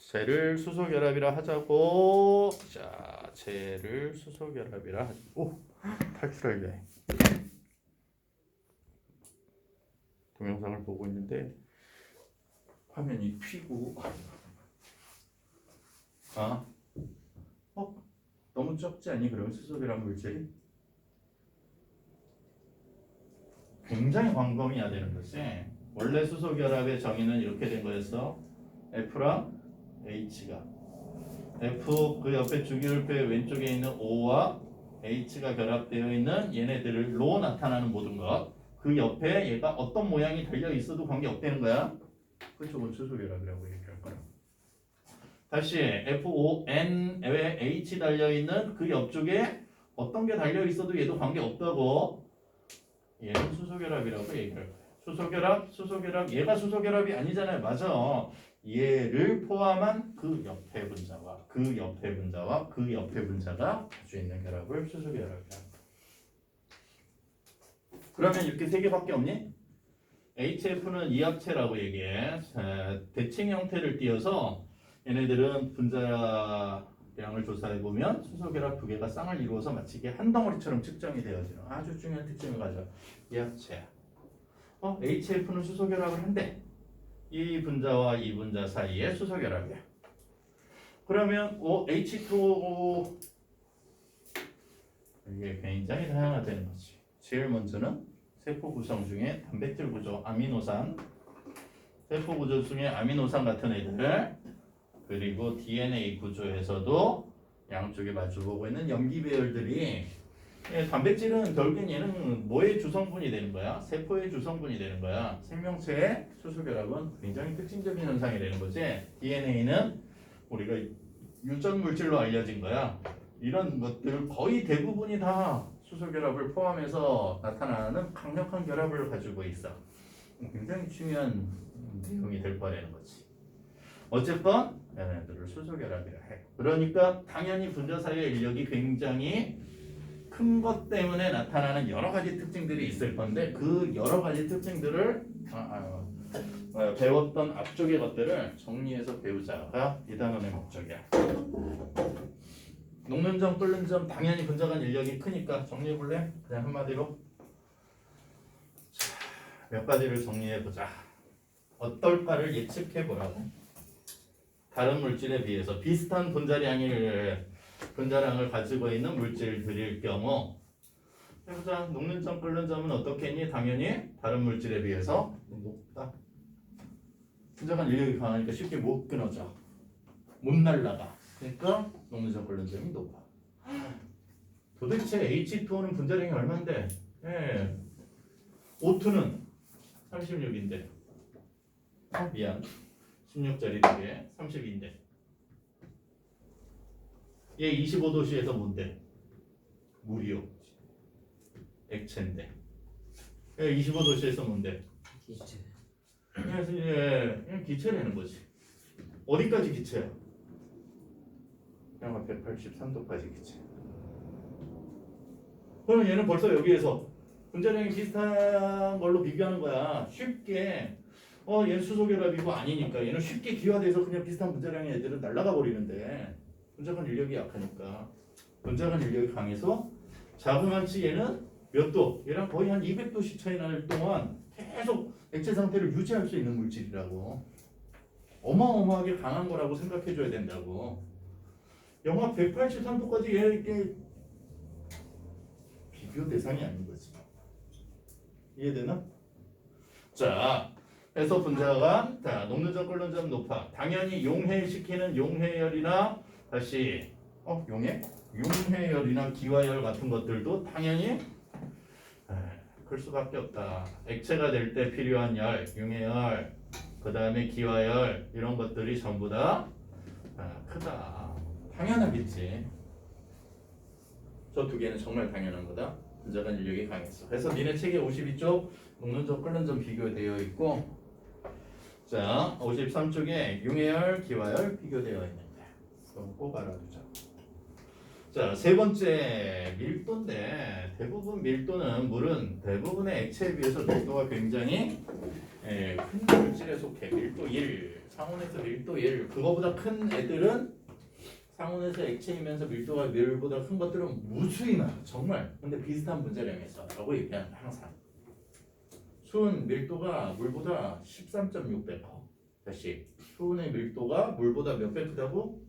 쟤를 수소결합이라 하자고. 자, 쟤를 수소결합이라 하자. 오, 탈출할래. 동영상을 보고 있는데 화면이 튀고. 너무 적지 않니? 그러면 수소결합 물질이 굉장히 광범위해야 되는 거지. 원래 수소결합의 정의는 이렇게 된 거였어. F랑 H가 F 그 옆에 주기율표의 왼쪽에 있는 O와 H가 결합되어 있는 얘네들로 나타나는 모든 것. 그 옆에 얘가 어떤 모양이 달려 있어도 관계 없다는 거야. 그쪽은 수소결합이라고 얘기할 거야. 다시 FON에 H 달려 있는 그 옆쪽에 어떤 게 달려 있어도 얘도 관계 없다고. 얘는 수소결합이라고 얘기할 거야. 수소결합. 얘가 수소결합이 아니잖아요. 맞아. 얘를 포함한 그 옆에 분자와 그 옆에 분자와 그 옆에 분자가 가지고 있는 결합을 수소결합이라고 합니다. 그러면 이렇게 세 개밖에 없니? HF는 이합체라고 얘기해. 대칭 형태를 띄어서 얘네들은 분자량을 조사해 보면 수소결합 두 개가 쌍을 이루어서 마치 이게 한 덩어리처럼 측정이 되어지는 아주 중요한 특징을 가져. 이합체. HF는 수소결합을 한대. 이 분자와 이 분자 사이에 수소결합이야. 그러면 H2O 이게 굉장히 다양하다는 거지. 제일 먼저는 세포 구성 중에 단백질 구조, 아미노산, 세포 구조 중에 아미노산 같은 애들, 그리고 DNA 구조에서도 양쪽에 마주보고 있는 염기 배열들이 단백질은 결국엔 얘는 뭐의 주성분이 되는 거야? 세포의 주성분이 되는 거야. 생명체의 수소결합은 굉장히 특징적인 현상이 되는 거지. DNA는 우리가 유전 물질로 알려진 거야. 이런 것들 거의 대부분이 다 수소결합을 포함해서 나타나는 강력한 결합을 가지고 있어. 굉장히 중요한 내용이 될 거라는 거지. 어쨌건 얘네들을 수소결합이라 해. 그러니까 당연히 분자 사이의 인력이 굉장히 큰 것 때문에 나타나는 여러 가지 특징들이 있을 건데 그 여러 가지 특징들을 배웠던 앞쪽의 것들을 정리해서 배우자가 이 단원의 목적이야. 녹는 점, 끓는 점 당연히 분자 간 인력이 크니까 정리해 볼래? 그냥 한마디로 몇 가지를 정리해 보자. 어떨까를 예측해 보라고. 다른 물질에 비해서 비슷한 분자량을 가지고 있는 물질들일 경우 해보자. 녹는 점, 끓는 점은 어떻겠니? 당연히 다른 물질에 비해서 높다. 분자 간 인력이 강하니까 쉽게 못 끊어져. 못 날라가. 그러니까 녹는 점, 끓는 점이 높아. 도대체 H2O는 분자량이 얼만데? O2는 36인데 미안 16짜리 2개 32인데 얘 25도씨에서 뭔데? 물이요. 액체인데. 얘 25도씨에서 뭔데? 기체. 그래서 이제 기체라는 거지. 어디까지 기체야? 영하 183도까지 기체. 그러면 얘는 벌써 여기에서 분자량이 비슷한 걸로 비교하는 거야. 쉽게 얘는 수소결합이고 아니니까 얘는 쉽게 기화돼서 그냥 비슷한 분자량의 애들은 날아가 버리는데 분자 간 인력이 약하니까 분자 간 인력이 강해서 자그만치 얘는 몇 도? 얘랑 거의 한 200도씨 차이 날 동안 계속 액체 상태를 유지할 수 있는 물질이라고. 어마어마하게 강한 거라고 생각해 줘야 된다고. 영하 183도까지 얘 비교 대상이 아닌 거지. 이해되나? 자, 해서 분자가 녹는 점, 끓는 점 높아. 당연히 용해시키는 용해열이나 다시 용해열이나 기화열 같은 것들도 당연히 클 수밖에 없다. 액체가 될 때 필요한 열, 용해열, 그 다음에 기화열 이런 것들이 전부 다 크다. 당연하겠지. 저 두 개는 정말 당연한 거다. 분자 간 인력이 강했어. 그래서 니네 책에 52쪽 녹는 점, 끓는 점 비교되어 있고, 자 53쪽에 용해열, 기화열 비교되어 있는데 그럼 꼭 알아두자. 자, 세 번째 밀도인데 대부분 밀도는 물은 대부분의 액체에 비해서 밀도가 굉장히 큰 물질에 속해. 밀도 1, 상온에서 밀도 1. 그거보다 큰 애들은 상온에서 액체이면서 밀도가 물보다 큰 것들은 무수히 많아. 정말. 근데 비슷한 분자량에서 라고 얘기하는 거야, 항상. 수은 밀도가 물보다 13.6배 커. 다시. 수은의 밀도가 물보다 몇 배 크다고?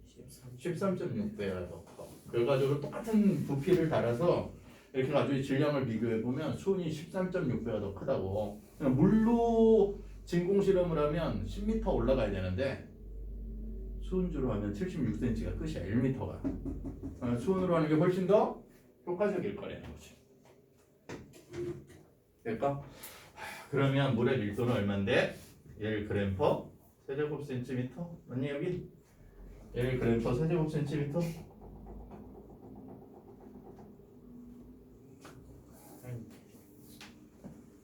13.6배가 더 커. 결과적으로 똑같은 부피를 달아서 이렇게 가지고 질량을 비교해 보면 수은이 13.6배가 더 크다고. 그러니까 물로 진공 실험을 하면 10m 올라가야 되는데 수은주로 하면 76cm가 끝이야. 1m가. 수은으로 하는 게 훨씬 더 효과적일 거라는 거지. 될까? 그러면 물의 밀도는 얼마인데? 1g 세제곱센티미터? 맞니 여기? 1g 세제곱센티미터?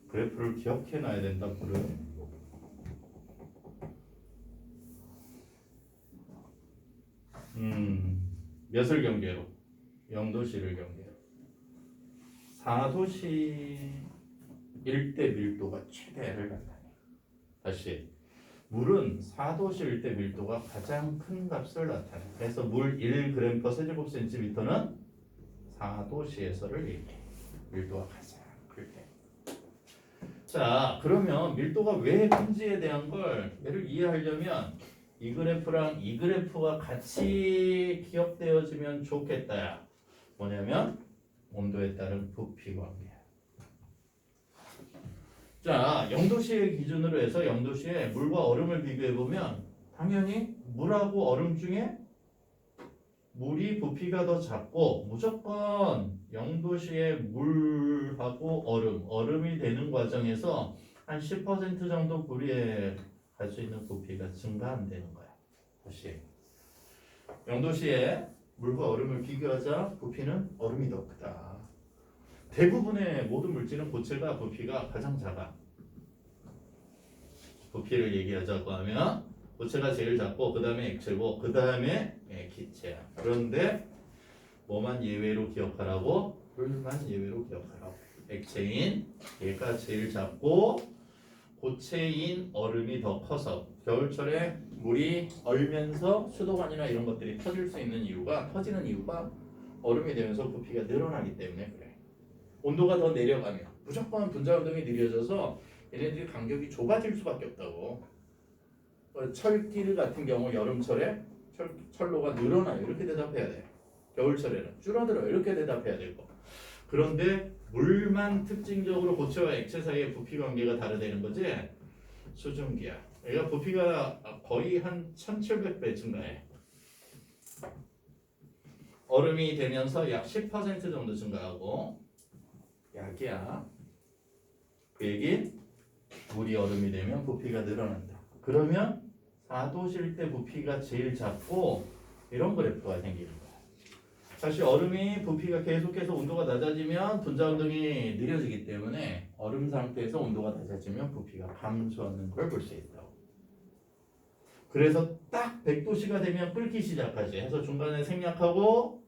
그래프를 기억해 놔야 된다. 물은 몇을 경계로? 0도씨를 경계로. 4도씨 일대 밀도가 최대를 나타내. 다시 물은 4도씨 일대 밀도가 가장 큰 값을 나타내. 그래서 물 1g 세제곱센티미터는 4도씨에서를 얘기해. 밀도가 가장 클 때. 자, 그러면 밀도가 왜 큰지에 대한 걸 얘를 이해하려면 이 그래프랑 이 그래프가 같이 기억되어지면 좋겠다. 뭐냐면 온도에 따른 부피 관계야. 자, 0도씨의 기준으로 해서 0도씨에 물과 얼음을 비교해 보면 당연히 물하고 얼음 중에 물이 부피가 더 작고 무조건 0도씨의 물하고 얼음이 되는 과정에서 한 10% 정도 물에 갈 수 있는 부피가 증가한다는 거야. 다시 0도씨에 물과 얼음을 비교하자 부피는 얼음이 더 크다. 대부분의 모든 물질은 고체가 부피가 가장 작아. 부피를 얘기하자고 하면 고체가 제일 작고 그 다음에 액체고 그 다음에 기체야. 그런데 뭐만 예외로 기억하라고? 물만 예외로 기억하라고. 액체인 얘가 제일 작고 고체인 얼음이 더 커서 겨울철에 물이 얼면서 수도관이나 이런 것들이 터지는 이유가 얼음이 되면서 부피가 늘어나기 때문에 그래. 온도가 더 내려가면 무조건 분자 운동이 느려져서 얘네들이 간격이 좁아질 수밖에 없다고. 철길 같은 경우 여름철에 철로가 늘어나요. 이렇게 대답해야 돼. 겨울철에는 줄어들어요. 이렇게 대답해야 되고. 그런데 물만 특징적으로 고체와 액체 사이의 부피 관계가 다르다는 거지. 수증기야. 얘가 부피가 거의 한 1700배 증가해. 얼음이 되면서 약 10% 정도 증가하고 약이야. 그 얘기 물이 얼음이 되면 부피가 늘어난다. 그러면 4도실 때 부피가 제일 작고 이런 그래프가 생기는 거야. 사실 얼음이 부피가 계속해서 온도가 낮아지면 분자 운동이 느려지기 때문에 얼음 상태에서 온도가 낮아지면 부피가 감소하는 걸 볼 수 있다고. 그래서 딱 100도씨가 되면 끓기 시작하지. 해서 중간에 생략하고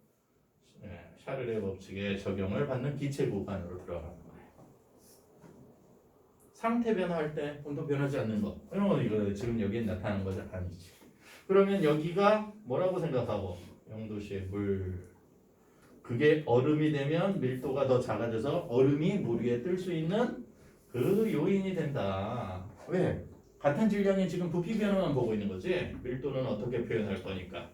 샤를의 법칙의 적용을 받는 기체 구간으로 들어가는 거예요. 상태 변화할 때 온도 변하지 않는 거. 이런 거 이거 지금 여기에 나타나는 거지 아니지. 그러면 여기가 뭐라고 생각하고 0도씨의 물 그게 얼음이 되면 밀도가 더 작아져서 얼음이 물 위에 뜰 수 있는 그 요인이 된다. 왜? 같은 질량의 지금 부피 변화만 보고 있는 거지. 밀도는 어떻게 표현할 거니까.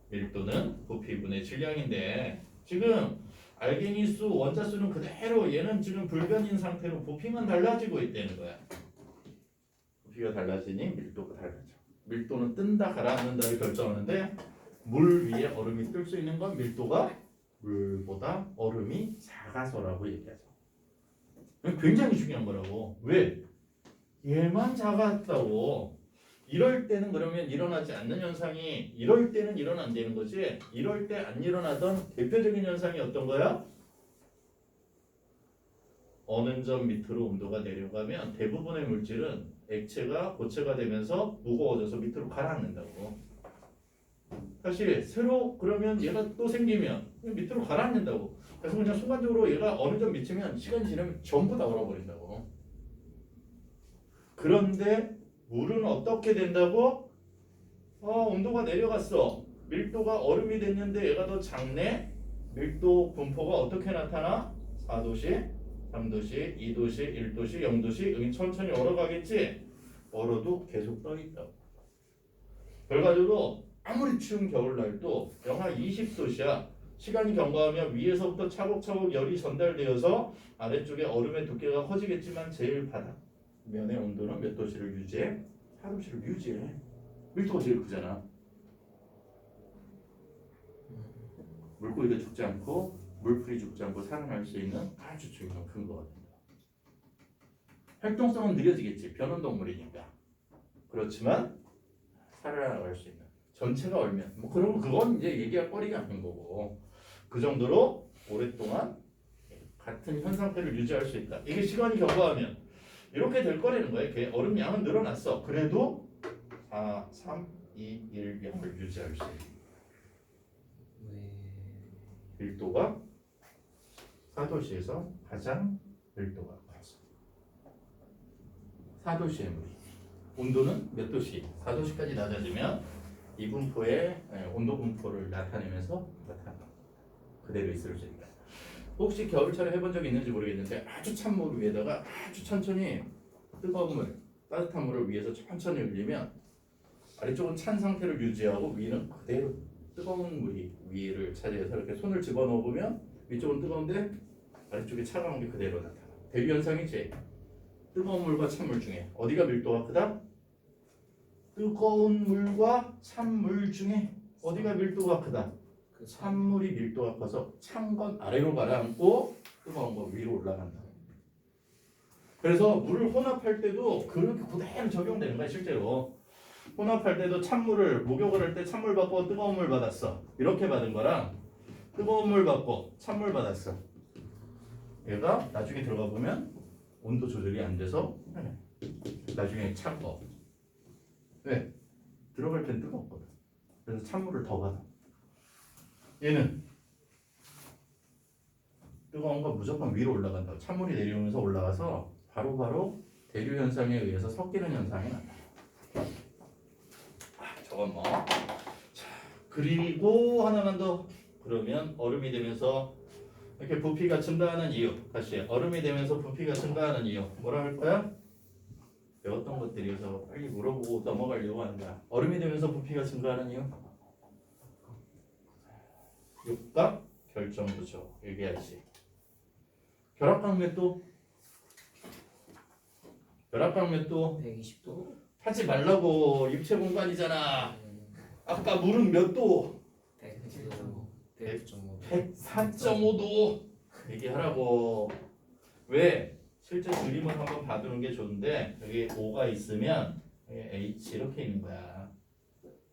밀도는 부피분의 질량인데 지금 알갱이수 원자수는 그대로 얘는 지금 불변인 상태로 부피만 달라지고 있다는 거야. 부피가 달라지니 밀도가 달라져. 밀도는 뜬다 가라앉는다를 결정하는데 물 위에 얼음이 뜰 수 있는 건 밀도가 물보다 얼음이 작아서라고 얘기하죠. 굉장히 중요한 거라고. 왜? 얘만 작았다고. 이럴 때는 그러면 일어나지 않는 현상이 이럴 때는 일어난다는 거지. 이럴 때 안 일어나던 대표적인 현상이 어떤 거야? 어느 점 밑으로 온도가 내려가면 대부분의 물질은 액체가 고체가 되면서 무거워져서 밑으로 가라앉는다고. 다시 새로 그러면 얘가 또 생기면 밑으로 가라앉는다고. 그래서 그냥 순간적으로 얘가 어느 점 미치면 시간이 지나면 전부 다 얼어버린다고. 그런데 물은 어떻게 된다고? 온도가 내려갔어. 밀도가 얼음이 됐는데 얘가 더 작네. 밀도 분포가 어떻게 나타나? 4도씨, 3도씨, 2도씨, 1도씨, 0도씨. 여기 천천히 얼어가겠지? 얼어도 계속 떠있다고. 결과적으로 아무리 추운 겨울날도 영하 20도씨야. 시간이 경과하면 위에서부터 차곡차곡 열이 전달되어서 아래쪽에 얼음의 두께가 커지겠지만 제일 바닥 면의 온도는 몇 도씨를 유지해? 4도씨를 유지해. 밀도가 제일 크잖아. 물고기가 죽지 않고 물풀이 죽지 않고 살아날 수 있는 아주 중요한 근거가 된다. 활동성은 느려지겠지. 변온동물이니까. 그렇지만 살아나갈 수 있는. 전체가 얼면 뭐 그러면 그건 이제 얘기할 거리가 아닌 거고. 그 정도로 오랫동안 같은 현 상태를 유지할 수 있다. 이게 시간이 경과하면 이렇게 될 거라는 거예요. 걔 얼음 양은 늘어났어. 그래도 4, 3, 2, 1 양을 유지할 수 있다. 밀도가 4도씨에서 가장 밀도가 커서 4도씨의 물이 온도는 몇 도씨? 4도씨까지 낮아지면 이 분포의 온도 분포를 나타내면서 나타납니다. 그대로 있을 수 있다. 혹시 겨울철에 해본 적이 있는지 모르겠는데 아주 찬 물 위에다가 아주 천천히 뜨거운 물, 따뜻한 물을 위에서 천천히 올리면 아래쪽은 찬 상태를 유지하고 위는 그대로 뜨거운 물이 위를 차지해서 이렇게 손을 집어넣어 보면 위쪽은 뜨거운데 아래쪽에 차가운 게 그대로 나타나. 대류 현상이지. 뜨거운 물과 찬물 중에 어디가 밀도가 크다? 뜨거운 물과 찬물 중에 어디가 밀도가 크다? 찬물이 밀도가 커서 찬 건 아래로 가라앉고 뜨거운 건 위로 올라간다. 그래서 물을 혼합할 때도 그렇게 그대로 적용되는 거야 실제로. 혼합할 때도 찬물을 목욕을 할 때 찬물 받고 뜨거운 물 받았어. 이렇게 받은 거랑 뜨거운 물 받고 찬물 받았어. 얘가 나중에 들어가 보면 온도 조절이 안 돼서 나중에 차가워. 왜? 들어갈 땐 뜨겁거든. 그래서 찬물을 더 받아. 얘는 뜨거운 거 무조건 위로 올라간다. 찬물이 내려오면서 올라가서 바로바로 대류 현상에 의해서 섞이는 현상이 나타나. 저건 뭐. 자, 그리고 하나만 더. 그러면 얼음이 되면서 이렇게 부피가 증가하는 이유. 다시 얼음이 되면서 부피가 증가하는 이유. 뭐라 할 거야? 배웠던 것들이어서 빨리 물어보고 넘어가려고 한다. 얼음이 되면서 부피가 증가하는 이유. 육각 결정 구조. 얘기하지. 결합각몇도 120도 하지 말라고. 입체 공간이잖아. 아까 물은 몇 도? 104.5도 얘기하라고. 왜? 실제 그림을 한번 봐두는 게 좋은데 여기 O가 있으면 여기 H 이렇게 있는 거야.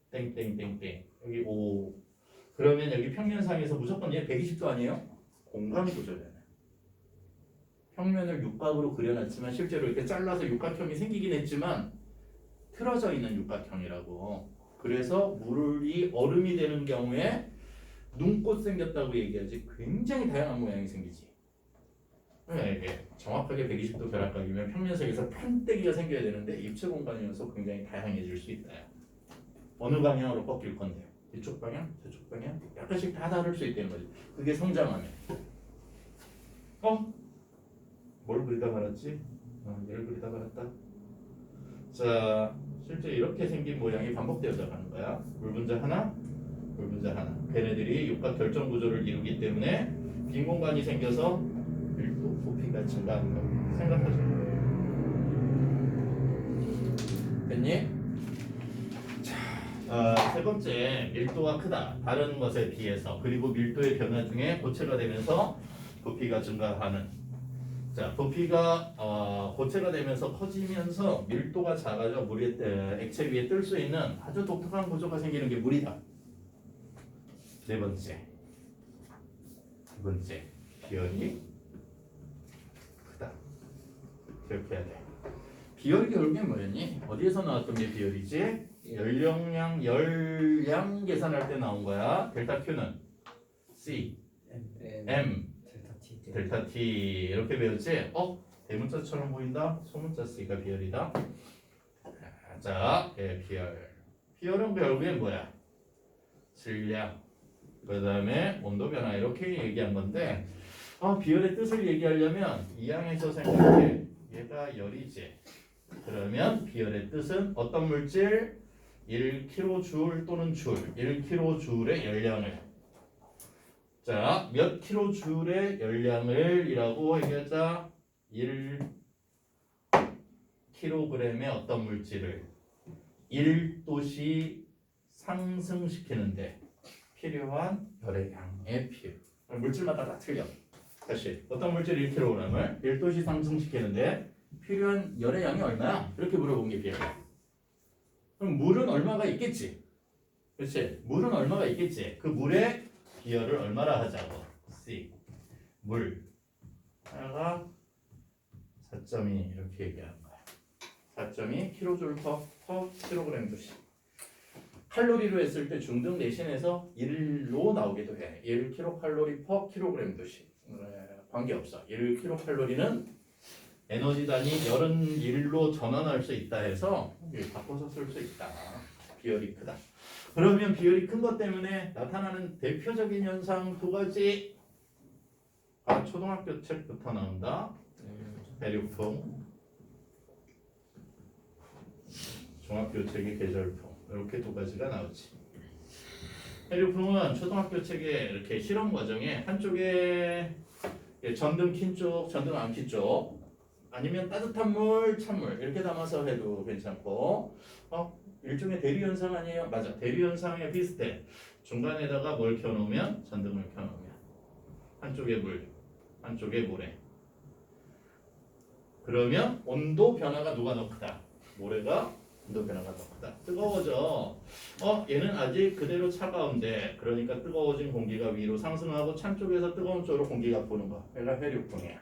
땡땡땡땡 여기 O. 그러면 여기 평면상에서 무조건 얘 120도 아니에요? 공간 구조잖아요. 평면을 육각으로 그려놨지만 실제로 이렇게 잘라서 육각형이 생기긴 했지만 틀어져 있는 육각형이라고. 그래서 물이 얼음이 되는 경우에 눈꽃 생겼다고 얘기하지 굉장히 다양한 모양이 생기지. 이게 정확하게 120도 결합각이면 평면색에서 판때기가 생겨야 되는데 입체 공간이어서 굉장히 다양해질 수 있다. 어느 방향으로 꺾일 건데요? 이쪽 방향? 저쪽 방향? 약간씩 다 다를 수 있다는 거지. 그게 성장하면. 뭘 그리다 말았지? 얘를 그리다 말았다. 자, 실제 이렇게 생긴 모양이 반복되어져 가는 거야. 물 분자 하나, 물 분자 하나. 걔네들이 육각 결정 구조를 이루기 때문에 빈 공간이 생겨서 밀도 부피가 증가하는 거 생각하죠. 됐니? 자, 세 번째 밀도가 크다. 다른 것에 비해서. 그리고 밀도의 변화 중에 고체가 되면서 부피가 증가하는. 자, 부피가 고체가 되면서 커지면서 밀도가 작아져 물이 액체 위에 뜰 수 있는 아주 독특한 구조가 생기는 게 물이다. 네 번째, 두 번째, 비열이 크다. 기억해야 돼. 비열이 결국엔 뭐였니? 어디에서 나왔던 게 비열이지? 열량 계산할 때 나온 거야. 델타 Q는 C, M, 델타 T 이렇게 배웠지? 대문자처럼 보인다? 소문자 C가 비열이다. 자, 비열. 비열은 결국엔 뭐야? 질량, 그 다음에 온도 변화 이렇게 얘기한 건데 비열의 뜻을 얘기하려면 이항에서 생각해. 얘가 열이지. 그러면 비열의 뜻은 어떤 물질? 1kJ 또는 줄, 1kJ의 열량을 자, 몇 kJ의 열량을 이라고 얘기하자. 1kg의 어떤 물질을 1도씨 상승시키는데 필요한 열의 양의 비율. 물질마다 다 틀려. 다시 어떤 물질 1kg을 1도씨 상승시키는데 필요한 열의 양이 얼마야? 이렇게 물어본 게 비열이야. 그럼 물은 얼마가 있겠지? 그렇지? 물은 얼마가 있겠지? 그 물의 비열을 얼마라 하자고. C. 물. 하나가 4.2 이렇게 얘기하는 거야. 4.2 kJ per kg 도시. 칼로리로 했을 때 중등 대신해서 1로 나오기도 해. 1kcal per kg 도시. 관계없어. 1kcal는 에너지 단위 열은 1로 전환할 수 있다 해서 바꿔서 쓸 수 있다. 비열이 크다. 그러면 비열이 큰 것 때문에 나타나는 대표적인 현상 두 가지. 초등학교 책부터 나온다. 대륙풍. 중학교 책의 계절풍. 이렇게 두 가지가 나오지. 대륙풍은 초등학교 책에 이렇게 실험 과정에 한쪽에 전등 킨 쪽, 전등 안 킨 쪽, 아니면 따뜻한 물, 찬물 이렇게 담아서 해도 괜찮고, 일종의 대류 현상 아니에요? 맞아, 대류 현상에 비슷해. 중간에다가 뭘 켜놓으면 전등을 켜놓으면 한쪽에 물, 한쪽에 모래. 그러면 온도 변화가 누가 더 크다? 모래가 온도 변화가 더 크다. 뜨거워져. 얘는 아직 그대로 차가운데, 그러니까 뜨거워진 공기가 위로 상승하고 찬 쪽에서 뜨거운 쪽으로 공기가 부는 거. 얘가 회류풍이야.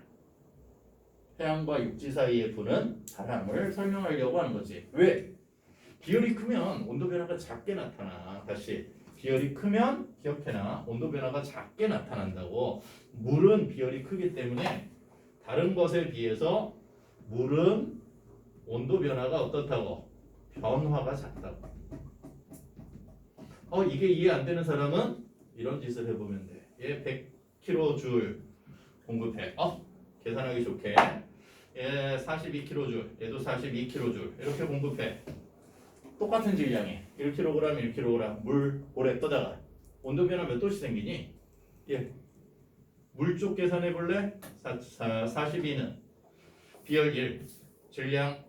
해양과 육지 사이에 부는 바람을 설명하려고 하는 거지. 왜? 비열이 크면 온도 변화가 작게 나타나. 다시. 비열이 크면 기억해놔. 온도 변화가 작게 나타난다고. 물은 비열이 크기 때문에 다른 것에 비해서 물은 온도 변화가 어떻다고? 변화가 작다고. 이게 이해 안 되는 사람은 이런 짓을 해보면 돼. 얘 100kJ 공급해. 계산하기 좋게. 얘 42kJ, 얘도 42kJ 이렇게 공급해. 똑같은 질량이 1kg, 1kg 물, 모래 떠다가 온도 변화 몇 도씩 생기니? 물 쪽 계산해 볼래? 42는 비열 1, 질량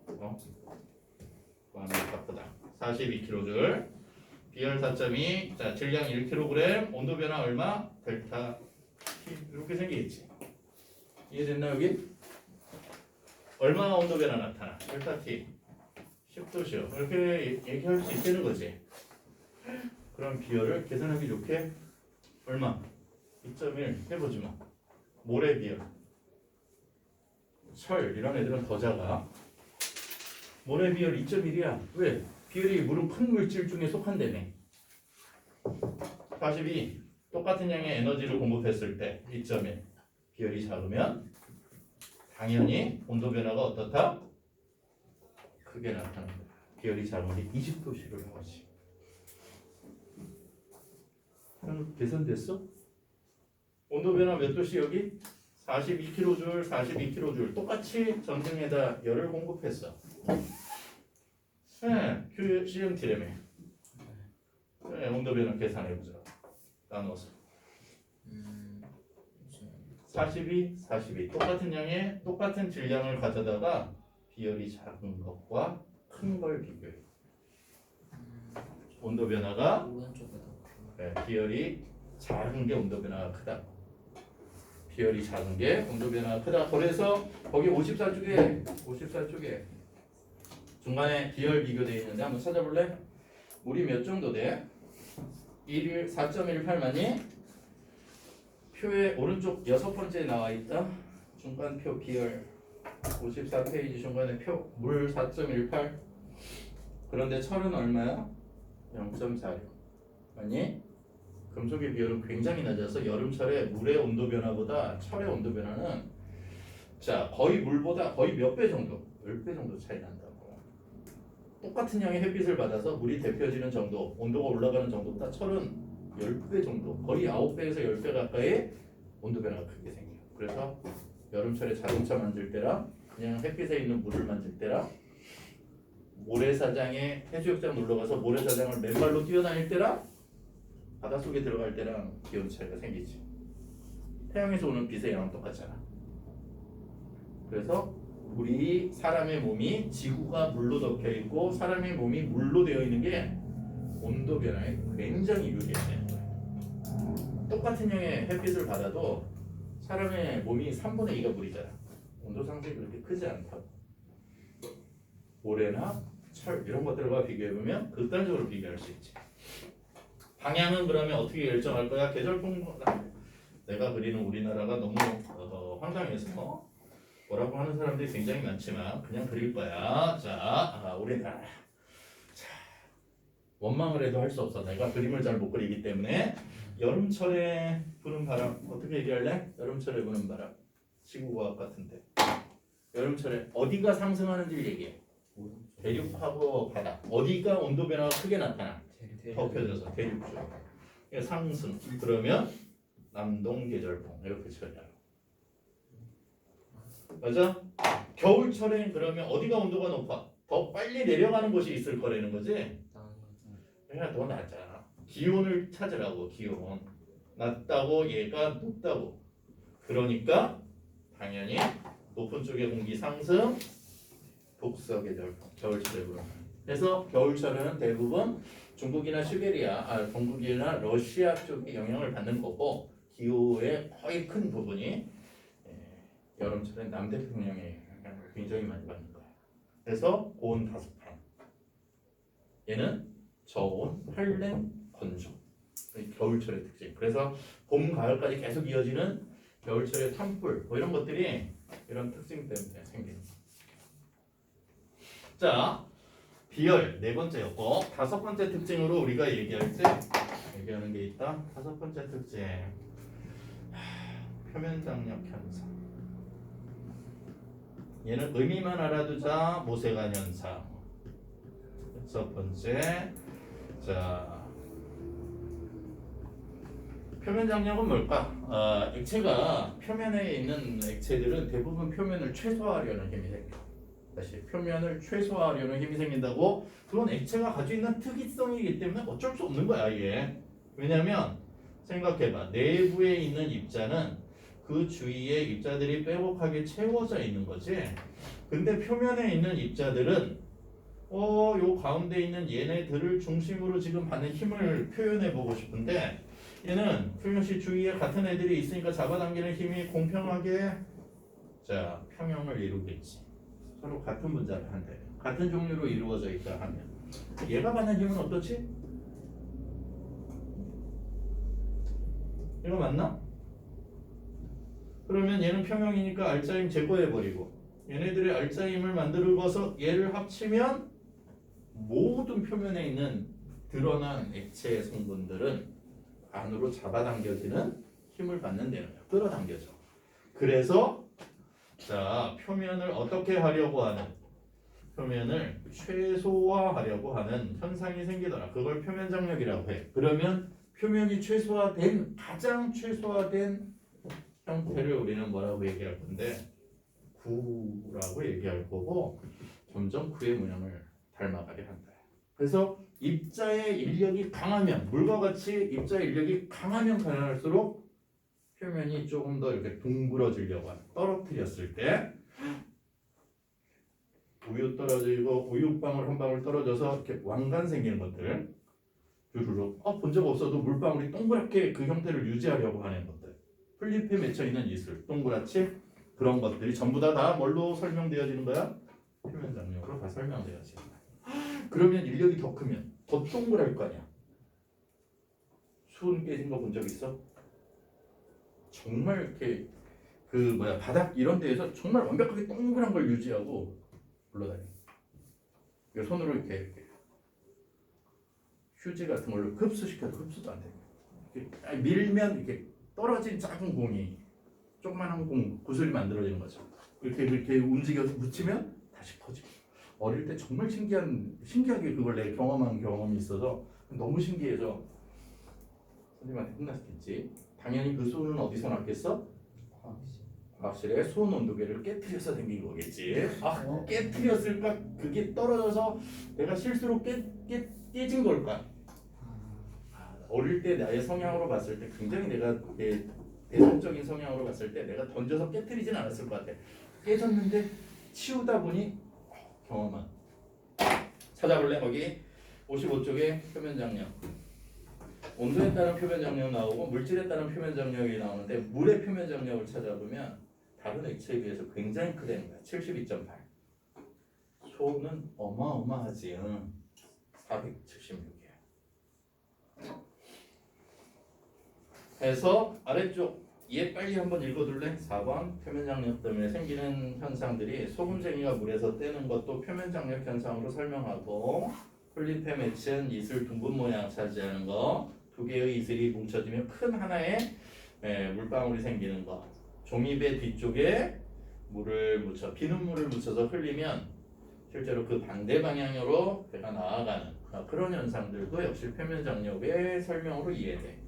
바쁘다. 42kJ, 비열 4.2, 자 질량 1kg, 온도 변화 얼마? 델타 T 이렇게 생기겠지. 이해됐나 여기? 얼마 온도 변화 나타나? 델타 T 10도시요. 이렇게 얘기할 수 있다는 거지. 그럼 비열을 계산하기 좋게 얼마? 2.1 해보지 뭐. 모래 비열. 철 이런 애들은 더 작아. 모래 비열 2.1이야. 왜? 비열이 물은 큰 물질 중에 속한다며. 42 똑같은 양의 에너지를 공급했을 때 2.1 비열이 작으면 당연히 온도 변화가 어떻다? 크게 나타난다. 비열이 작은 게 20도씨를 나오지. 그럼 계산됐어? 온도 변화 몇 도씨 여기? 42kJ, 42kJ 똑같이 전등에다 열을 공급했어. QCMT라며. 온도 변화 계산해보자. 나눠서 42, 42 똑같은 양의 똑같은 질량을 가져다가 비열이 작은 것과 큰 걸 비교해. 온도 변화가 비열이 작은 게 온도 변화가 크다. 비열이 작은 게 온도 변화가 크다. 그래서 거기 54쪽에 중간에 비열 비교되어 있는데 한번 찾아볼래? 물이 몇 정도 돼? 4.18만이 표의 오른쪽 6번째에 나와 있다. 중간표 비열 54페이지 중간에 표, 물 4.18. 그런데 철은 얼마야? 0.46. 아니, 금속의 비율은 굉장히 낮아서 여름철에 물의 온도 변화보다 철의 온도 변화는 자 거의 물보다 거의 몇 배 정도, 10배 정도 차이 난다고. 똑같은 양의 햇빛을 받아서 물이 데펴지는 정도, 온도가 올라가는 정도보다 철은 10배 정도, 거의 9배에서 10배 가까이 온도 변화가 크게 생겨요. 그래서 여름철에 자동차 만질 때랑 그냥 햇빛에 있는 물을 만질 때랑 모래사장에 해수욕장 놀러가서 모래사장을 맨발로 뛰어다닐 때랑 바닷속에 들어갈 때랑 기온 차이가 생기지. 태양에서 오는 빛의 양은 똑같잖아. 그래서 우리 사람의 몸이 지구가 물로 덮여 있고 사람의 몸이 물로 되어 있는 게 온도 변화에 굉장히 유리해지는 거야. 똑같은 양의 햇빛을 받아도 사람의 몸이 3분의 2가 물이잖아. 온도 상승이 그렇게 크지 않다고. 모래나 철 이런 것들과 비교해보면 극단적으로 비교할 수 있지. 방향은 그러면 어떻게 결정할 거야? 계절풍. 내가 그리는 우리나라가 너무 황당해서 뭐라고 하는 사람들이 굉장히 많지만 그냥 그릴 거야. 자, 우리나라. 자, 원망을 해도 할 수 없어. 내가 그림을 잘 못 그리기 때문에. 여름철에 부는 바람 어떻게 얘기할래? 여름철에 부는 바람. 지구과학 같은데. 여름철에 어디가 상승하는지를 얘기해. 대륙하고 바다. 어디가 온도 변화가 크게 나타나? 덮여져서 대륙 쪽. 상승. 그러면 남동 계절풍 이렇게 쳐요. 맞아? 겨울철엔 그러면 어디가 온도가 높아? 더 빨리 내려가는 곳이 있을 거라는 거지? 그냥 더 낮아. 기온을 찾으라고. 기온 낮다고 얘가 높다고. 그러니까 당연히 높은 쪽의 공기 상승, 독서 계절풍 겨울철에 불어. 그래서 겨울철은 대부분 중국이나 시베리아, 동국이나 러시아 쪽에 영향을 받는 거고 기후의 거의 큰 부분이 여름철엔 남태평양에 영향을 굉장히 많이 받는 거야. 그래서 고온 다습한. 얘는 저온, 한랭, 건조. 겨울철의 특징. 그래서 봄, 가을까지 계속 이어지는 겨울철의 산불 뭐 이런 것들이 이런 특징 때문에 생기는 거야. 자, 비열 네 번째였고 다섯 번째 특징으로 우리가 얘기할 때 얘기하는 게 있다. 다섯 번째 특징. 표면 장력 현상. 얘는 의미만 알아두자. 모세관 현상. 첫 번째. 자, 표면 장력은 뭘까? 액체가 표면에 있는 액체들은 대부분 표면을 최소화하려는 힘이 생겨. 다시 표면을 최소화하려는 힘이 생긴다고. 그건 액체가 가지고 있는 특이성이기 때문에 어쩔 수 없는 거야 이게. 왜냐면 생각해봐. 내부에 있는 입자는 그 주위에 입자들이 빼곡하게 채워져 있는 거지. 근데 표면에 있는 입자들은 요 가운데 있는 얘네들을 중심으로 지금 받는 힘을 표현해 보고 싶은데 얘는 표면시 주위에 같은 애들이 있으니까 잡아당기는 힘이 공평하게 자 평형을 이루겠지. 서로 같은 분자를 한대. 같은 종류로 이루어져 있다 하면 얘가 받는 힘은 어떻지? 이거 맞나? 그러면 얘는 평형이니까 알짜임 제거해버리고 얘네들의 알짜임을 만들어서 얘를 합치면 모든 표면에 있는 드러난 액체 성분들은 안으로 잡아당겨지는 힘을 받는 데는 끌어당겨져. 그래서 자 표면을 어떻게 하려고 하는 표면을 최소화하려고 하는 현상이 생기더라. 그걸 표면 장력이라고 해. 그러면 표면이 최소화된 가장 최소화된 형태를 우리는 뭐라고 얘기할 건데 구라고 얘기할 거고 점점 구의 모양을 닮아가게 한다. 그래서 입자의 인력이 강하면 물과 같이 입자의 인력이 강하면 강할수록 표면이 조금 더 이렇게 둥그러지려고 하는 떨어뜨렸을 때 우유 떨어지고 우유방울 한 방울 떨어져서 이렇게 왕관 생기는 것들 주르륵 본 적 없어도 물방울이 동그랗게 그 형태를 유지하려고 하는 것들 플립에 맺혀 있는 이슬 동그랗지 그런 것들이 전부 다 뭘로 설명되어지는 거야? 표면 장력으로 다 설명되어지는 거야. 그러면 인력이 더 크면 더 동그랄 거 아니야. 수은 깨진 거 본 적 있어? 정말 이렇게 바닥 이런 데에서 정말 완벽하게 동그란 걸 유지하고 굴러다녀. 이거 손으로 이렇게 휴지 같은 걸로 흡수시켜도 흡수도 안 돼. 이렇게 밀면 이렇게 떨어진 작은 공이 조그만한 공 구슬이 만들어지는 거죠. 이렇게 움직여서 묻히면 다시 퍼지고. 어릴 때 정말 신기하게 그걸 내가 경험한 경험이 있어서 너무 신기해서 선생님한테 혼났겠지. 당연히 그 수은 어디서 났겠어? 과학실에 수온 온도계를 깨트려서 생긴 거겠지. 깨트렸을까? 그게 떨어져서 내가 실수로 깨진 걸까? 어릴 때 나의 성향으로 봤을 때 굉장히 내가 내성적인 성향으로 봤을 때 내가 던져서 깨트리진 않았을 것 같아. 깨졌는데 치우다 보니 경험한. 찾아볼래? 거기 55쪽에 표면 장력. 온도에 따른 표면 장력 나오고 물질에 따른 표면 장력이 나오는데 물의 표면 장력을 찾아보면 다른 액체에 비해서 굉장히 크다는 거야. 72.8. 소는 어마어마하지. 476이야. 그래서 아래쪽 얘 빨리 한번 읽어둘래? 4번 표면 장력 때문에 생기는 현상들이 소금쟁이가 물에서 떼는 것도 표면 장력 현상으로 설명하고 폴리페 맺힌 이슬 둥근 모양 차지하는 거, 두 개의 이슬이 뭉쳐지면 큰 하나의 물방울이 생기는 거, 종이배 뒤쪽에 비눗물을 묻혀서 흘리면 실제로 그 반대 방향으로 배가 나아가는 그런 현상들도 역시 표면 장력의 설명으로 이해돼.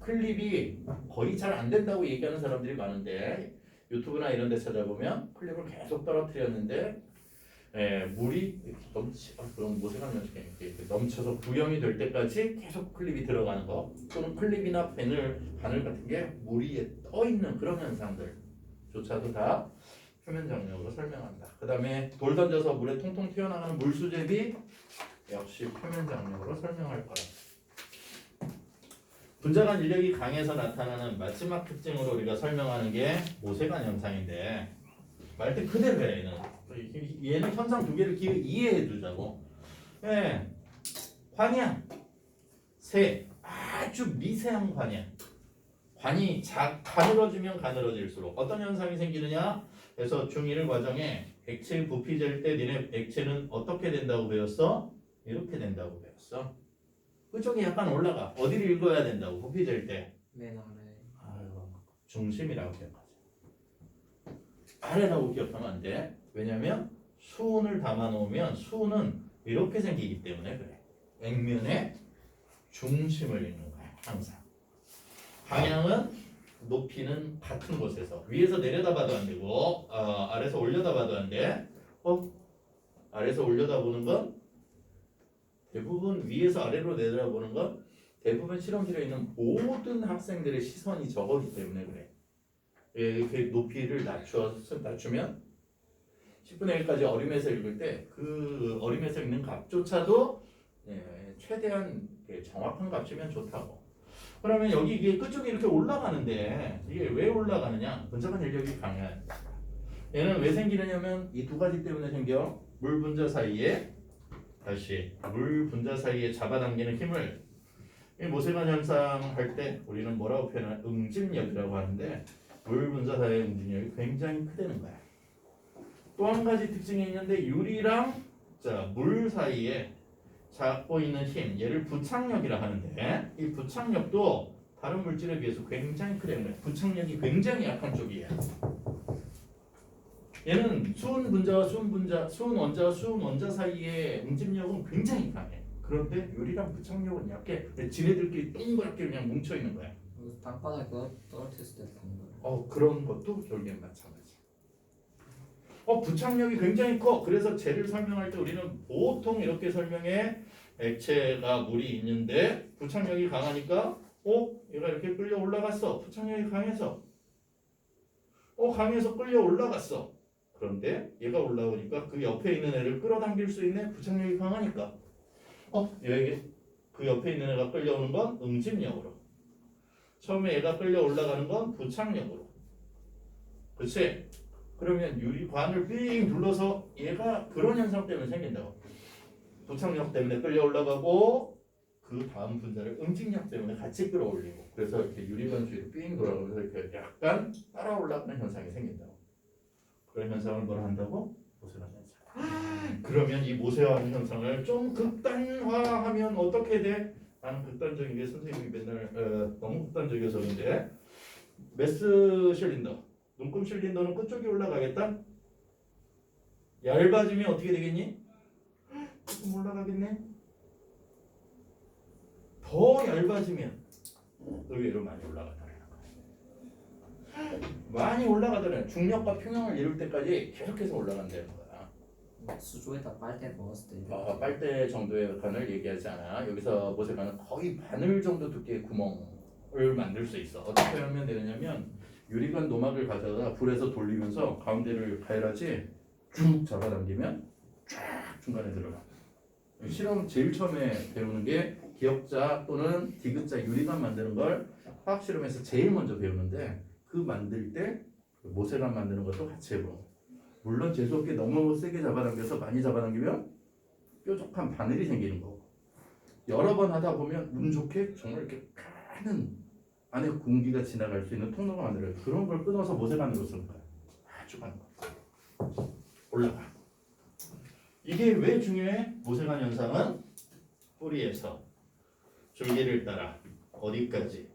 클립이 거의 잘 안 된다고 얘기하는 사람들이 많은데 유튜브나 이런 데 찾아보면 클립을 계속 떨어뜨렸는데 물이 그런 모세관 연습에 넘쳐서 구형이 될 때까지 계속 클립이 들어가는 거, 또는 클립이나 바늘 같은 게 물 위에 떠 있는 그런 현상들조차도 다 표면 장력으로 설명한다. 그 다음에 돌 던져서 물에 통통 튀어나가는 물수제비 역시 표면 장력으로 설명할 거라. 분자간 인력이 강해서 나타나는 마지막 특징으로 우리가 설명하는 게 모세관 현상인데 말뜻 그대로야. 얘는 현상 두 개를 이해해 두자고. 관양, 새, 아주 미세한 관양. 관이 가늘어지면 가늘어질수록 어떤 현상이 생기느냐? 그래서 중1 과정에 액체 부피될 때 니네 액체는 어떻게 된다고 배웠어? 이렇게 된다고 배웠어. 그쪽이 약간 올라가. 어디를 읽어야 된다고? 부피될 때. 맨 아래. 중심이라고 기억하지. 아래라고 기억하면 안 돼. 왜냐면 수온을 담아 놓으면 수온은 이렇게 생기기 때문에 그래. 액면의 중심을 읽는 거야. 항상. 방향은 높이는 같은 곳에서 위에서 내려다 봐도 안 되고 아래에서 올려다 봐도 안 돼. 아래에서 올려다 보는 건 대부분 위에서 아래로 내려다보는 건 대부분 실험실에 있는 모든 학생들의 시선이 저거기 때문에 그래. 이렇게 높이를 낮추면 10분의 1까지 어림에서 읽을 때 그 어림에서 읽는 값조차도 최대한 정확한 값이면 좋다고. 그러면 여기 이게 끝쪽에 이렇게 올라가는데 이게 왜 올라가느냐? 분자간 인력이 강해야 돼. 얘는 왜 생기느냐면 이 두 가지 때문에 생겨. 물 분자 사이에 물 분자 사이에 잡아당기는 힘을 이 모세관 현상 할 때 우리는 뭐라고 표현하냐? 응집력이라고 하는데 물 분자 사이의 응집력이 굉장히 크다는 거야. 또 한 가지 특징이 있는데 유리랑 물 사이에 잡고 있는 힘, 얘를 부착력이라 하는데 이 부착력도 다른 물질에 비해서 굉장히 크다는 거야. 부착력이 굉장히 약한 쪽이야. 얘는 수은 원자와 수은 원자 사이의 응집력은 굉장히 강해. 그런데 유리랑 부착력은 약해. 지네들끼리 동그랗게 그냥 뭉쳐 있는 거야. 땅바닥에 떨어뜨렸을 때 보는 거. 그런 것도 결국엔 마찬가지. 부착력이 굉장히 커. 그래서 쟤를 설명할 때 우리는 보통 이렇게 설명해. 액체가 물이 있는데 부착력이 강하니까 얘가 이렇게 끌려 올라갔어. 부착력이 강해서 강해서 끌려 올라갔어. 그런데 얘가 올라오니까 그 옆에 있는 애를 끌어당길 수 있는 부착력이 강하니까 여기 그 옆에 있는 애가 끌려오는 건 응집력으로, 처음에 얘가 끌려 올라가는 건 부착력으로. 그치? 그러면 유리관을 삥 둘러서 얘가 그런 현상 때문에 생긴다고. 부착력 때문에 끌려 올라가고 그 다음 분자를 응집력 때문에 같이 끌어올리고 그래서 이렇게 유리관 주위로 삥 돌아가면서 이렇게 약간 따라 올라가는 현상이 생긴다고. 그런 현상을 뭘 한다고? 모세관 현상. 그러면 이 모세관 현상을 좀 극단화하면 어떻게 돼? 나는 극단적인 게 선생님이 맨날 너무 극단적이어서 그런데 메스 실린더, 눈금 실린더는 끝쪽이 올라가겠다? 얇아지면 어떻게 되겠니? 조금 올라가겠네? 더 얇아지면 의외로 많이 올라가더라는 거야. 많이 올라가더라는 중력과 평형을 이룰 때까지 계속해서 올라간다는 거야. 수조에다 빨대 넣었을 때 빨대 정도의 간을 얘기하지 않아. 여기서 모세관은 거의 바늘 정도 두께의 구멍을 만들 수 있어. 어떻게 하면 되느냐면 유리관 노막을 가져다가 불에서 돌리면서 가운데를 가열하지 쭉 잡아당기면 쫙 중간에 들어가. 실험 제일 처음에 배우는 게 기역자 또는 디귿자 유리관 만드는 걸 화학 실험에서 제일 먼저 배우는데 그 만들 때 모세관 만드는 것도 같이 해보는 거야. 물론 재수없게 너무 세게 잡아당겨서 많이 잡아당기면 뾰족한 바늘이 생기는 거고 여러 번 하다 보면 운 좋게 정말 이렇게 가는 안에 공기가 지나갈 수 있는 통로가 만들어요. 그런 걸 끊어서 모세관으로 쓰는 거야. 아주 가는 거. 올라가. 이게 왜 중요해? 모세관 현상은 뿌리에서 줄기를 따라 어디까지?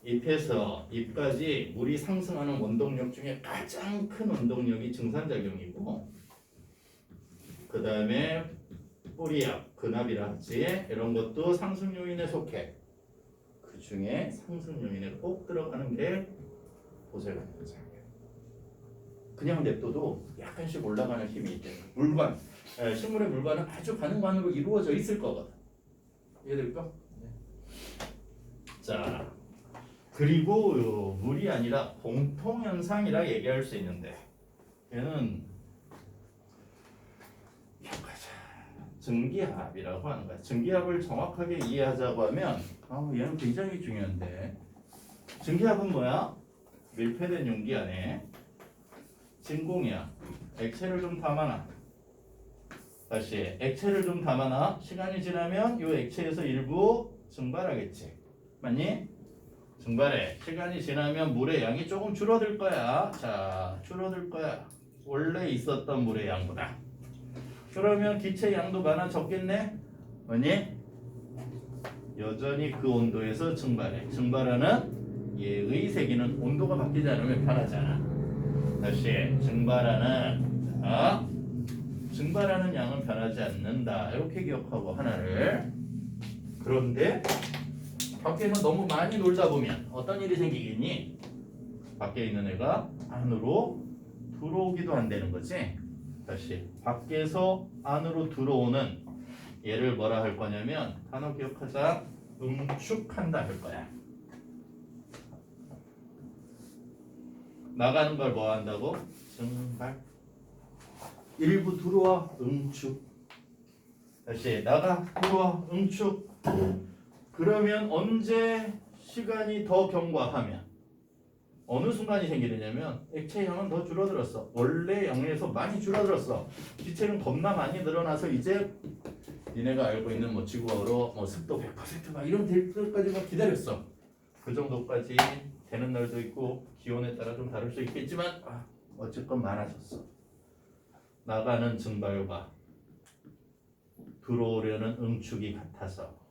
잎에서 잎까지 물이 상승하는 원동력 중에 가장 큰 원동력이 증산작용이고 그 다음에 뿌리압, 근압이라 하지 이런 것도 상승 요인에 속해. 그 중에 상승 요인에 꼭 들어가는 게 모세관 현상이에요. 그냥 냅둬도 약간씩 올라가는 힘이 있대요. 물관, 식물의 물관은 아주 가능관으로 이루어져 있을 거거든. 이해될까? 네. 자, 그리고 물이 아니라 공통현상이라 얘기할 수 있는데 얘는 증기합이라고 하는 거야. 증기합을 정확하게 이해하자고 하면 얘는 굉장히 중요한데 증기합은 뭐야? 밀폐된 용기 안에 진공이야. 액체를 좀 담아놔. 다시 액체를 좀 담아놔. 시간이 지나면 이 액체에서 일부 증발하겠지. 맞니? 증발해. 시간이 지나면 물의 양이 조금 줄어들 거야. 자, 줄어들 거야. 원래 있었던 물의 양보다. 그러면 기체 양도 많아졌겠네? 맞니? 여전히 그 온도에서 증발해. 증발하는 얘의 세기는 온도가 바뀌지 않으면 변하잖아. 다시 증발하는 양은 변하지 않는다. 이렇게 기억하고 하나를. 그런데 밖에서 너무 많이 놀다 보면 어떤 일이 생기겠니? 밖에 있는 애가 안으로 들어오기도 한다는 거지. 다시 밖에서 안으로 들어오는 얘를 뭐라 할 거냐면 단어 기억하자. 응축한다 할 거야. 나가는 걸 뭐 한다고? 증발. 일부 들어와 응축. 다시 나가 들어와 응축. 그러면 언제 시간이 더 경과하면 어느 순간이 생기느냐면 액체 양은 더 줄어들었어. 원래 양에서 많이 줄어들었어. 기체는 겁나 많이 늘어나서 이제 니네가 알고 있는 뭐 지구어로 뭐 습도 100%막 이런 될 때까지만 기다렸어. 그 정도까지 되는 날도 있고 기온에 따라 좀 다를 수 있겠지만 어쨌건 많아졌어. 나가는 증발과 들어오려는 응축이 같아서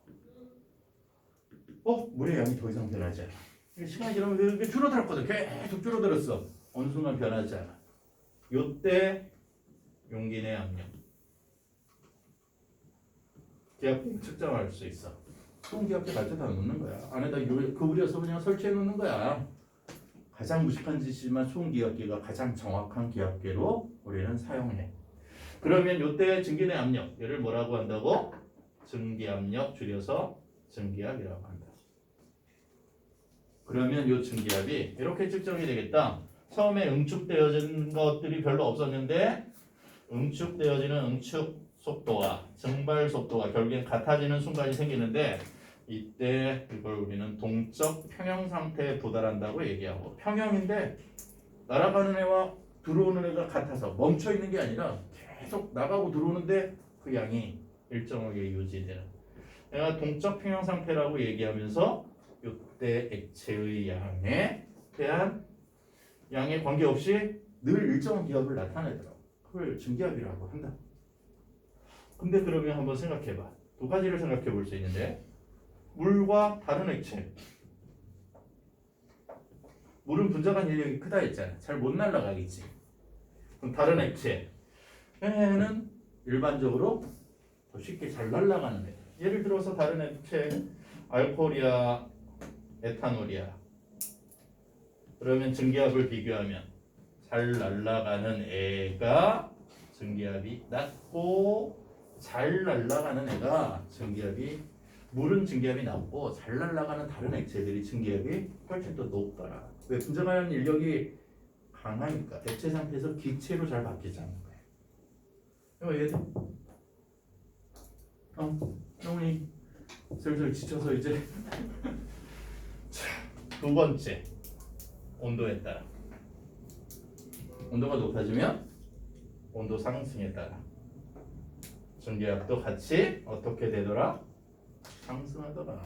물의 양이 더 이상 변하지 않아. 시간이 지나면 이렇게 줄어들었거든. 계속 줄어들었어. 어느 순간 변하지 않아. 요때 용기 내 압력 기압기 측정할 수 있어. 수온기압기 발전다 놓는 거야. 안에다 그을려서 그냥 설치해 놓는 거야. 가장 무식한 짓이지만 수온기압기가 가장 정확한 기압계로 우리는 사용해. 그러면 요때 증기 내 압력 얘를 뭐라고 한다고? 증기압력 줄여서 증기압이라고 한다. 그러면 요 증기압이 이렇게 측정이 되겠다. 처음에 응축되어진 것들이 별로 없었는데 응축되어지는 응축 속도와 증발 속도가 결국엔 같아지는 순간이 생기는데 이때 이걸 우리는 동적 평형 상태에 도달한다고 얘기하고 평형인데 날아가는 애와 들어오는 애가 같아서 멈춰 있는 게 아니라 계속 나가고 들어오는데 그 양이 일정하게 유지되는 내가 동적 평형 상태라고 얘기하면서 이때 액체의 양에 대한 양에 관계없이 늘 일정한 기압을 나타내더라고. 그걸 증기압이라고 한다. 근데 그러면 한번 생각해봐. 두 가지를 생각해 볼 수 있는데 물과 다른 액체. 물은 분자간 인력이 크다 했잖아. 잘 못 날아가겠지. 그럼 다른 액체는 일반적으로 더 쉽게 잘 날아가는 애. 예를 들어서 다른 액체 알코올이야, 에탄올이야. 그러면 증기압을 비교하면 잘 날아가는 애가 증기압이 낮고 잘 날아가는 애가 증기압이 물은 증기압이 낮고 잘 날아가는 다른 액체들이 증기압이 훨씬 더 높더라. 왜? 분자간 인력이 강하니까 액체 상태에서 기체로 잘 바뀌지 않는 거야. 이거 이해돼? 형이 슬슬 지쳐서 이제 자, 두 번째 온도에 따라 온도가 높아지면 온도 상승에 따라 증기압도 같이 어떻게 되더라? 상승하더라.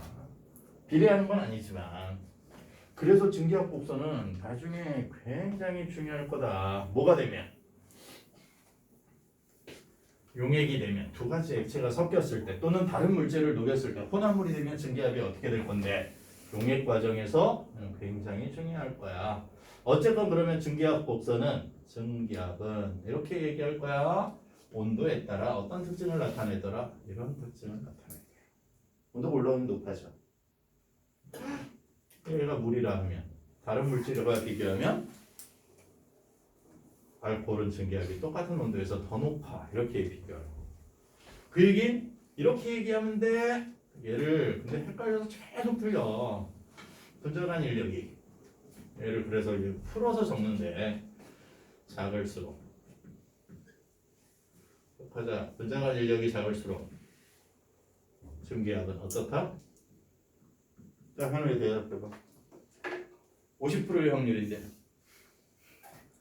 비례하는 건 아니지만 그래서 증기압 곡선은 나중에 굉장히 중요할 거다. 뭐가 되면? 용액이 되면 두 가지 액체가 섞였을 때 또는 다른 물질을 녹였을 때 혼합물이 되면 증기압이 어떻게 될 건데 용액 과정에서 굉장히 중요할 거야. 어쨌건 그러면 증기압 곡선은 증기압은 이렇게 얘기할 거야. 온도에 따라 어떤 특징을 나타내더라? 이런 특징을 나타내게. 온도가 올라오면 높아져. 얘가 물이라 하면 다른 물질과 비교하면 알코올은 증기압이 똑같은 온도에서 더 높아. 이렇게 비교하고. 그 얘긴 이렇게 얘기하면 돼. 얘를 근데 헷갈려서 계속 틀려. 분자간 인력이 얘를 그래서 이제 풀어서 적는데 작을수록 하자. 분자간 인력이 작을수록 증기압은 어떻다? 자, 현우에 대답해봐. 50%의 확률인데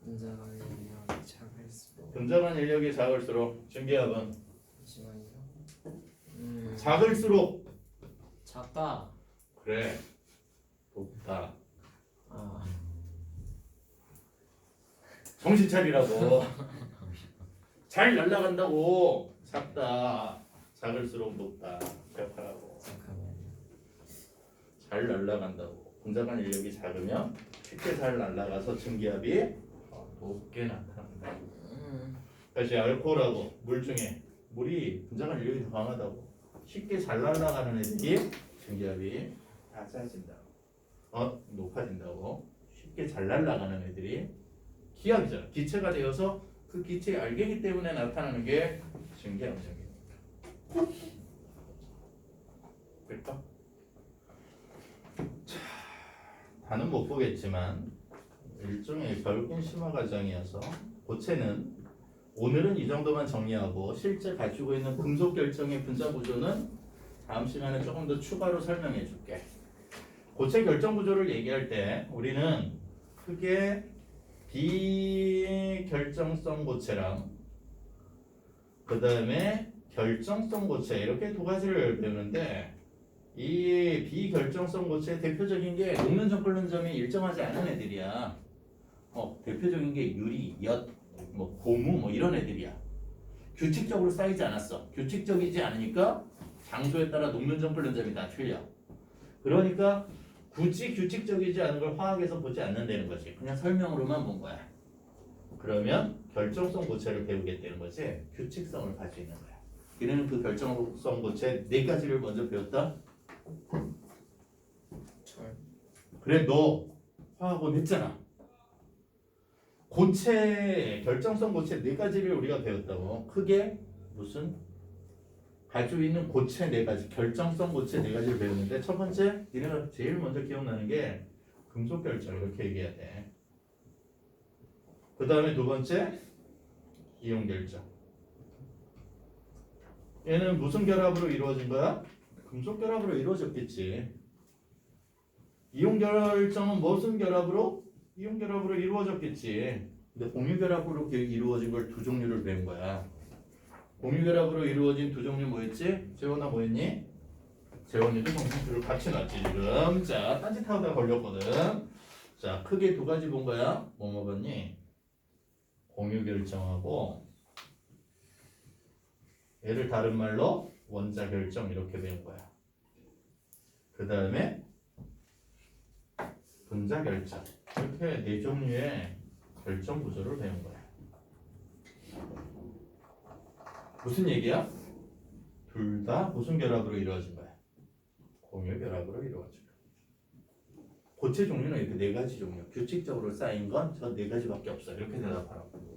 분자간 인력이 작을수록 분자간 인력이 작을수록 증기압은 잠시만요. 작을수록 작다. 그래 높다. 아 정신 차리라고. 잘 날아간다고. 작다. 작을수록 높다. 기억하라고. 잠깐만요. 잘 날아간다고. 분자간 인력이 작으면 쉽게 잘 날아가서 증기압이 높게 나타난다. 다시 알코올하고 물 중에 물이 분자간 인력이 더 강하다고. 쉽게 잘 날아가는 애들이 증기압이 낮아진다고. 높아진다고. 쉽게 잘 날아가는 애들이 기압이잖아. 기체가 되어서 그 기체의 알갱이 때문에 나타나는 게 증기압력이니까. 그럴까? 자, 다는 못 보겠지만 일종의 결근 심화 과정이어서 고체는 오늘은 이 정도만 정리하고 실제 가지고 있는 금속 결정의 분자 구조는 다음 시간에 조금 더 추가로 설명해 줄게. 고체 결정 구조를 얘기할 때 우리는 크게 비결정성 고체랑 그 다음에 결정성 고체 이렇게 두 가지를 배우는데 이 비결정성 고체의 대표적인 게 녹는 점 끓는 점이 일정하지 않은 애들이야. 대표적인 게 유리, 엿, 고무 이런 애들이야. 규칙적으로 쌓이지 않았어. 규칙적이지 않으니까 장소에 따라 녹는 점 끓는 점이 다 틀려. 그러니까 굳이 규칙적이지 않은 걸 화학에서 보지 않는다는 거지. 그냥 설명으로만 본 거야. 그러면 결정성 고체를 배우게 되는 거지. 규칙성을 가지고 있는 거야. 얘네는 그 결정성 고체 네 가지를 먼저 배웠다. 그래 너 화학원 했잖아. 고체 결정성 고체 네 가지를 우리가 배웠다고. 크게 무슨 가지고 있는 고체 네 가지, 결정성 고체 네 가지를 배우는데 첫 번째 니네가 제일 먼저 기억나는 게 금속 결정 이렇게 얘기해야 돼. 그 다음에 두 번째 이온 결정. 얘는 무슨 결합으로 이루어진 거야? 금속 결합으로 이루어졌겠지. 이온 결정은 무슨 결합으로? 이온 결합으로 이루어졌겠지. 근데 공유 결합으로 이루어진 걸 두 종류를 배운 거야. 공유 결합으로 이루어진 두 종류 뭐였지? 재원아 뭐였니? 재원이도 정신줄을 같이 놨지 지금. 자, 딴짓하다 걸렸거든. 자, 크게 두 가지 본 거야. 뭐 먹었니? 공유 결정하고 얘를 다른 말로 원자 결정 이렇게 배운 거야. 그 다음에 분자 결정. 이렇게 네 종류의 결정 구조를 배운 거야. 무슨 얘기야? 둘 다 무슨 결합으로 이루어진 거야? 공유 결합으로 이루어진 거야. 고체 종류는 이렇게 네 가지 종류. 규칙적으로 쌓인 건 저 네 가지밖에 없어. 이렇게 대답하라고.